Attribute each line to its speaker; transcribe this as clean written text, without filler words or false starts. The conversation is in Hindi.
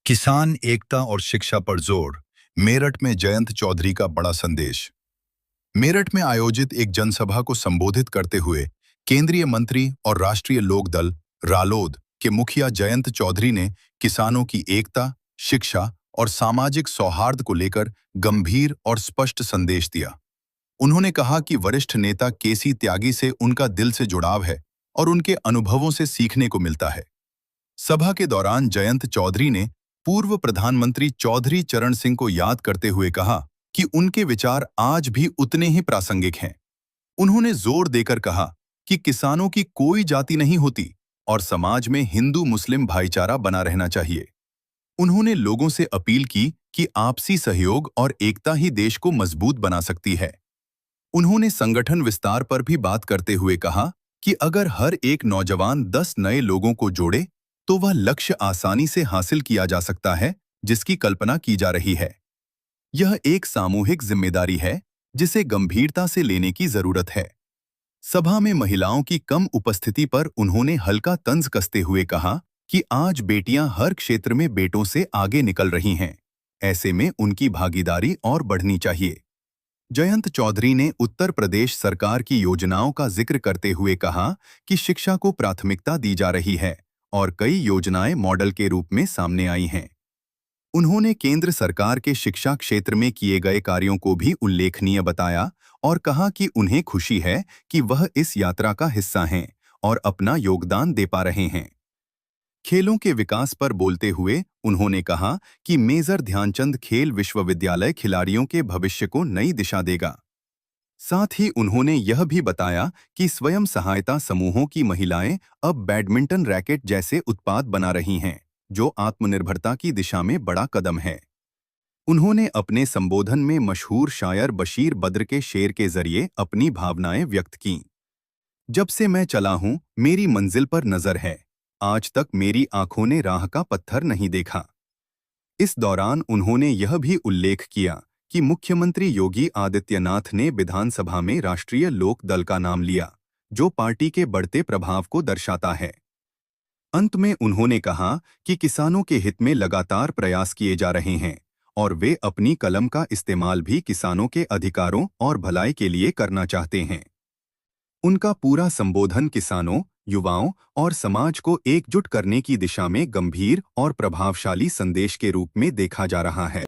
Speaker 1: किसान एकता और शिक्षा पर जोर। मेरठ में जयंत चौधरी का बड़ा संदेश। मेरठ में आयोजित एक जनसभा को संबोधित करते हुए केंद्रीय मंत्री और राष्ट्रीय लोक दल रालोद के मुखिया जयंत चौधरी ने किसानों की एकता, शिक्षा और सामाजिक सौहार्द को लेकर गंभीर और स्पष्ट संदेश दिया। उन्होंने कहा कि वरिष्ठ नेता केसी त्यागी से उनका दिल से जुड़ाव है और उनके अनुभवों से सीखने को मिलता है। सभा के दौरान जयंत चौधरी ने पूर्व प्रधानमंत्री चौधरी चरण सिंह को याद करते हुए कहा कि उनके विचार आज भी उतने ही प्रासंगिक हैं। उन्होंने जोर देकर कहा कि किसानों की कोई जाति नहीं होती और समाज में हिंदू मुस्लिम भाईचारा बना रहना चाहिए। उन्होंने लोगों से अपील की कि आपसी सहयोग और एकता ही देश को मजबूत बना सकती है। उन्होंने संगठन विस्तार पर भी बात करते हुए कहा कि अगर हर एक नौजवान 10 नए लोगों को जोड़े तो वह लक्ष्य आसानी से हासिल किया जा सकता है जिसकी कल्पना की जा रही है। यह एक सामूहिक जिम्मेदारी है जिसे गंभीरता से लेने की जरूरत है। सभा में महिलाओं की कम उपस्थिति पर उन्होंने हल्का तंज कसते हुए कहा कि आज बेटियां हर क्षेत्र में बेटों से आगे निकल रही हैं। ऐसे में उनकी भागीदारी और बढ़नी चाहिए। जयंत चौधरी ने उत्तर प्रदेश सरकार की योजनाओं का जिक्र करते हुए कहा कि शिक्षा को प्राथमिकता दी जा रही है और कई योजनाएं मॉडल के रूप में सामने आई हैं। उन्होंने केंद्र सरकार के शिक्षा क्षेत्र में किए गए कार्यों को भी उल्लेखनीय बताया और कहा कि उन्हें खुशी है कि वह इस यात्रा का हिस्सा हैं और अपना योगदान दे पा रहे हैं। खेलों के विकास पर बोलते हुए उन्होंने कहा कि मेजर ध्यानचंद खेल विश्वविद्यालय खिलाड़ियों के भविष्य को नई दिशा देगा। साथ ही उन्होंने यह भी बताया कि स्वयं सहायता समूहों की महिलाएं अब बैडमिंटन रैकेट जैसे उत्पाद बना रही हैं, जो आत्मनिर्भरता की दिशा में बड़ा कदम है। उन्होंने अपने संबोधन में मशहूर शायर बशीर बद्र के शेर के जरिए अपनी भावनाएं व्यक्त कीं। जब से मैं चला हूं, मेरी मंजिल पर नजर है, आज तक मेरी आंखों ने राह का पत्थर नहीं देखा। इस दौरान उन्होंने यह भी उल्लेख किया कि मुख्यमंत्री योगी आदित्यनाथ ने विधानसभा में राष्ट्रीय लोक दल का नाम लिया, जो पार्टी के बढ़ते प्रभाव को दर्शाता है। अंत में उन्होंने कहा कि किसानों के हित में लगातार प्रयास किए जा रहे हैं और वे अपनी कलम का इस्तेमाल भी किसानों के अधिकारों और भलाई के लिए करना चाहते हैं। उनका पूरा संबोधन किसानों, युवाओं और समाज को एकजुट करने की दिशा में गंभीर और प्रभावशाली संदेश के रूप में देखा जा रहा है।